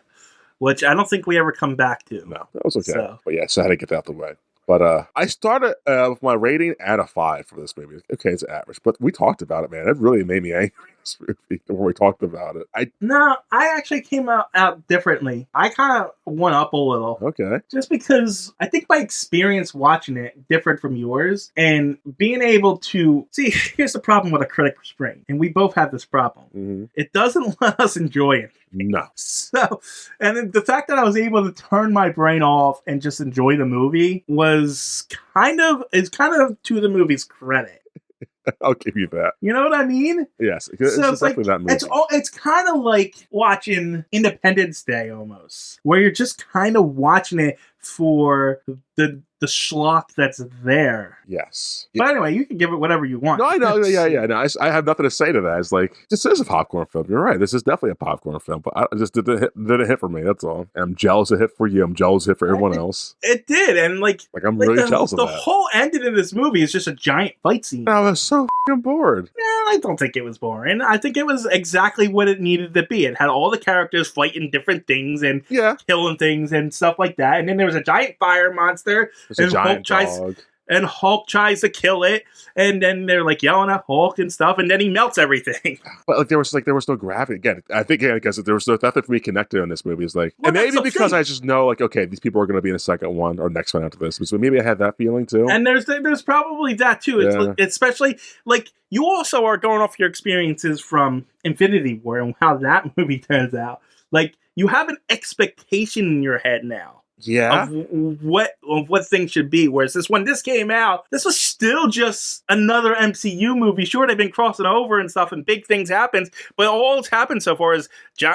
Which I don't think we ever come back to. No, that was okay. So. But yeah, so I had to get that out the way. But I started with my rating at a 5 for this movie. Okay, it's average, but we talked about it, man. It really made me angry, this movie, when we talked about it. No, I actually came out differently. I kind of went up a little. Okay. Just because I think my experience watching it different from yours, and being able to see, here's the problem with a critic's brain, and we both have this problem. Mm-hmm. It doesn't let us enjoy it. No. So, and then the fact that I was able to turn my brain off and just enjoy the movie is kind of to the movie's credit. I'll give you that. You know what I mean? Yes. It's definitely that movie. It's kind of like watching Independence Day almost, where you're just kind of watching it for the schlock that's there. Yes. But anyway, you can give it whatever you want. No, I know. Yeah. No, I have nothing to say to that. It's like, this is a popcorn film. You're right. This is definitely a popcorn film, but it just didn't hit for me. That's all. And I'm jealous it hit for you. I'm jealous it hit for everyone else. It did. And I'm really jealous of that. The whole ending of this movie is just a giant fight scene. I was so fucking bored. No, I don't think it was boring. I think it was exactly what it needed to be. It had all the characters fighting different things and killing things and stuff like that. And then there was a giant fire monster. There's a giant dog. And Hulk tries to kill it, and then they're yelling at Hulk and stuff, and then he melts everything. But there was no gravity. Again, I think because there was nothing for me connected in this movie. It's and maybe because I just know okay, these people are going to be in the second one or next one after this. So maybe I had that feeling too. And there's probably that too. Yeah. It's especially you also are going off your experiences from Infinity War and how that movie turns out. You have an expectation in your head now. Yeah. Of what things should be. Whereas when this came out, this was still just another MCU movie. Sure, they've been crossing over and stuff, and big things happen, but all that's happened so far is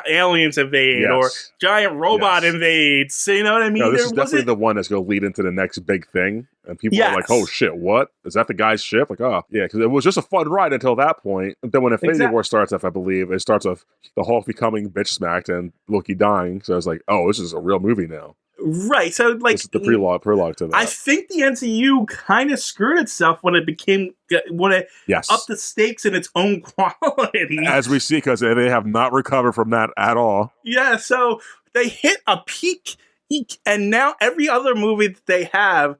aliens invade or giant robot invades. You know what I mean? No, this is definitely the one that's going to lead into the next big thing. And people are like, oh shit, what? Is that the guy's ship? Oh, yeah, because it was just a fun ride until that point. And then when Infinity War starts off, I believe, it starts with the Hulk becoming bitch smacked and Loki dying. So I was like, oh, this is a real movie now. Right, so this is the prologue to that. I think the MCU kind of screwed itself when it upped the stakes in its own quality. As we see, because they have not recovered from that at all. Yeah, so they hit a peak, and now every other movie that they have,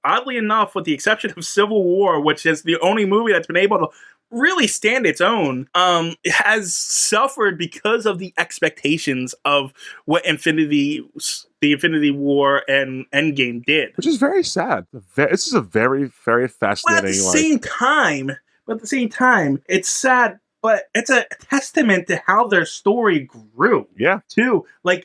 oddly enough, with the exception of Civil War, which is the only movie that's been able to really stand its own, has suffered because of the expectations of what the Infinity War and Endgame did. Which is very sad. This is a very, very fascinating... But at the same time, it's sad, but it's a testament to how their story grew. Yeah. Too. They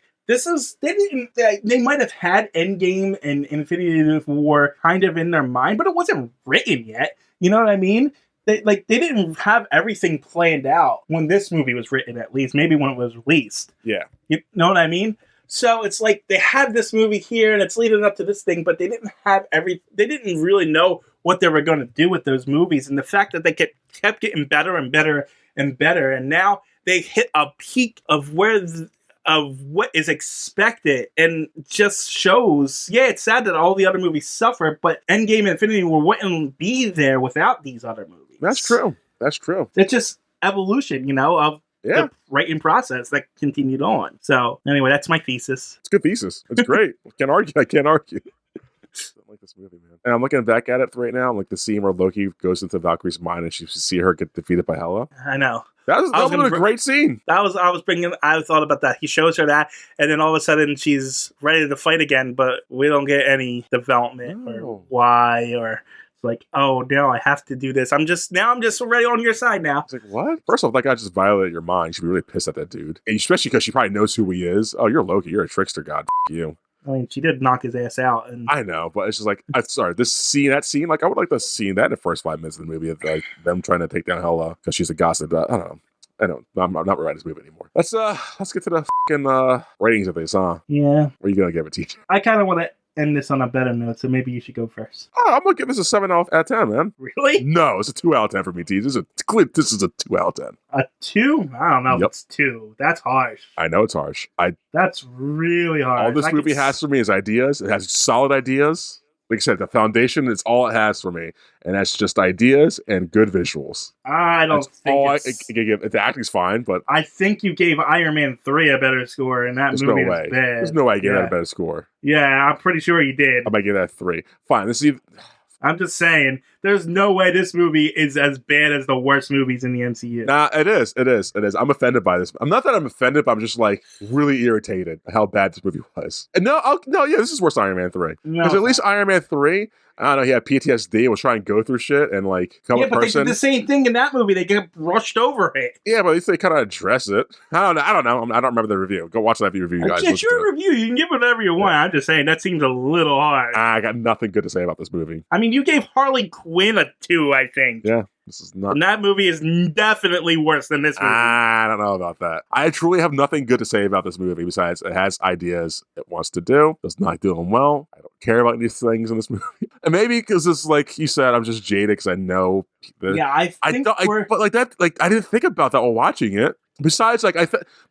might have had Endgame and Infinity War kind of in their mind, but it wasn't written yet. You know what I mean? They didn't have everything planned out when this movie was written, at least. Maybe when it was released. Yeah. You know what I mean? So it's they have this movie here and it's leading up to this thing, but they didn't really know what they were going to do with those movies. And the fact that they kept getting better and better and better, and now they hit a peak of what is expected, and just shows, it's sad that all the other movies suffer, but Endgame and Infinity War wouldn't be there without these other movies. That's true. It's just evolution, of the writing process that continued on. So anyway, that's my thesis. It's a good thesis. It's great. I can't argue. I like this movie, man. And I'm looking back at it right now. The scene where Loki goes into Valkyrie's mind and she see her get defeated by Hela. I know. That was a great scene. I thought about that. He shows her that, and then all of a sudden she's ready to fight again, but we don't get any development or why, or it's oh no, I have to do this. I'm just already on your side now. It's what? First off, that guy just violated your mind. You should be really pissed at that dude, and especially because she probably knows who he is. Oh, you're Loki. You're a trickster god. You. I mean, she did knock his ass out. And I know, but it's just I'm sorry, that scene, I would like to see that in the first 5 minutes of the movie, of them trying to take down Hela because she's a gossip. I don't know. I'm not writing this movie anymore. Let's get to the fucking ratings of this, huh? Yeah. What are you gonna give it, TJ? I kind of want to end this on a better note, so maybe you should go first. Oh, I'm gonna give this a 7 out of 10, man. Really? No, it's a 2 out of 10 for me, TJ. This is a 2 out of 10. A 2? I don't know if it's 2. That's harsh. I know it's harsh. That's really harsh. All this movie has for me is ideas. It has solid ideas. Like I said, the foundation is all it has for me, and that's just ideas and good visuals. I don't That's think all it's. I can give. The acting's fine, but I think you gave Iron Man 3 a better score, and that there's no movie way. is bad. There's no way I gave that Yeah. a better score. Yeah, I'm pretty sure you did. I might give that a 3. Fine. This is even, I'm just saying, there's no way this movie is as bad as the worst movies in the MCU. nah, it is. It is. It is. I'm offended by this. I'm not that I'm offended, but I'm just like really irritated by how bad this movie was. And yeah, this is worse than Iron Man 3. No, Because at least it's not. Iron Man 3, I don't know, he had PTSD and was trying to go through shit and like become Yeah, a but they person. did the same thing in that movie. They get rushed over it. Yeah, but at least they kind of address it. I don't know. I don't remember the review. Go watch that review, guys. It's your review. You can give whatever you want. I'm just saying, that seems a little hard. I got nothing good to say about this movie. I mean, you gave Harley Quinn a 2, I think. Yeah, this is not. And that movie is definitely worse than this movie. I don't know about that. I truly have nothing good to say about this movie besides it has ideas it wants to do, does not do them well. I don't care about these things in this movie. And maybe because it's like you said, I'm just jaded because I know. Yeah, I think but like that, like I didn't think about that while watching it. Besides, like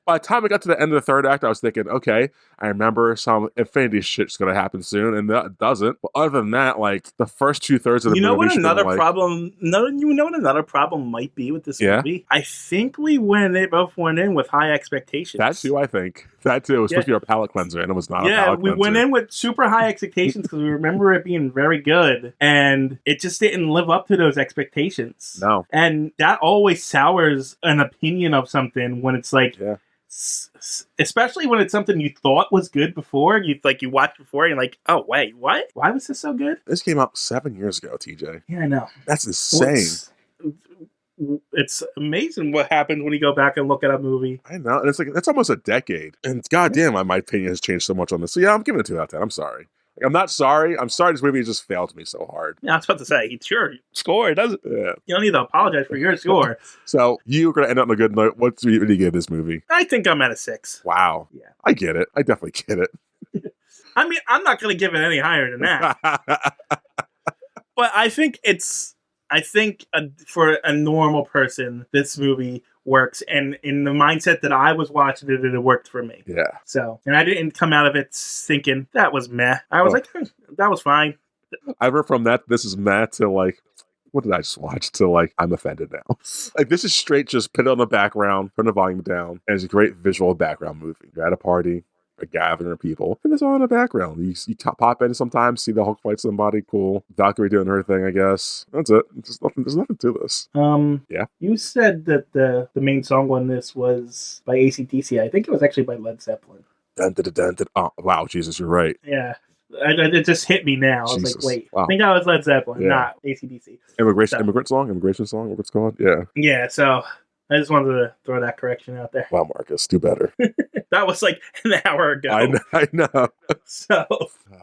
by the time I got to the end of the third act, I was thinking, okay, I remember some Infinity shit's gonna happen soon, and that doesn't. But other than that, like the first 2/3 of the movie, what another problem? No, you know what another problem might be with this movie? I think we both went in with high expectations. That too, I think. That too. It was supposed to be our palate cleanser, and it was not. Yeah, a palate we cleanser. went in with super high expectations because we remember it being very good, and it just didn't live up to those expectations. No, and that always sours an opinion of something when it's like. Yeah. Especially when it's something you thought was good before, you watched before, and you're like, oh wait, what? Why was this so good? This came out 7 years ago, TJ. Yeah, I know. That's insane. It's amazing what happens when you go back and look at a movie. I know, and it's like that's almost a decade. And goddamn, my opinion has changed so much on this. So yeah, I'm giving it 2 out of 10. I'm sorry. Like, I'm not sorry. I'm sorry this movie just failed me so hard. Yeah, I was about to say, it's your score. It doesn't. Yeah. You don't need to apologize for your score. So you're gonna end up on a good note. What do you give this movie? I think I'm at a 6. Wow. Yeah. I get it. I definitely get it. I mean, I'm not going to give it any higher than that. But I think for a normal person, this movie works, and in the mindset that I was watching it worked for me. Yeah. So, and I didn't come out of it thinking that was meh. I was like, that was fine. I went from that this is meh to like, what did I just watch? To like, I'm offended now. Like this is straight just put it on the background, turn the volume down, and it's a great visual background movie. You're at a party, a gathering of people, and it's all in the background. You pop in sometimes, see the Hulk fight somebody, cool. Valkyrie doing her thing, I guess. That's it. There's nothing to this. Yeah. You said that the main song on this was by AC/DC. I think it was actually by Led Zeppelin. Dun, dun, dun, dun. Oh, wow, Jesus, you're right. Yeah. It just hit me now. I was Jesus. like, wait. Wow. I think that was Led Zeppelin, Yeah. not AC/DC. Immigrant song, what it's called? Yeah. Yeah, so I just wanted to throw that correction out there. Wow, Marcus, do better. That was like an hour ago. I know. So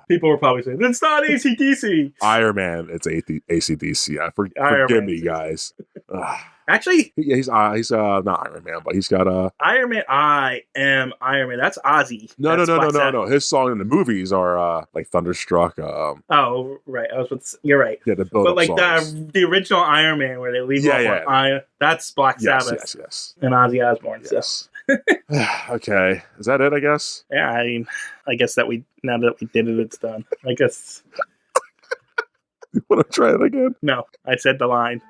people were probably saying, it's not AC/DC. Iron Man, it's AC/DC. Iron Forgive Man. me, guys. Actually, He's not Iron Man, but he's got Iron Man. I am Iron Man. That's Ozzy. No. That's Black Sabbath. No. His song in the movies are like Thunderstruck. Oh, right. You're right. Yeah, the build But like songs. the original Iron Man where they leave off on Iron, that's Black Sabbath. Yes. And Ozzy Osbourne. Yes. Okay, is that it? I guess. Yeah, I mean, I guess that now that we did it, it's done. I guess. You want to try it again? No, I said the line.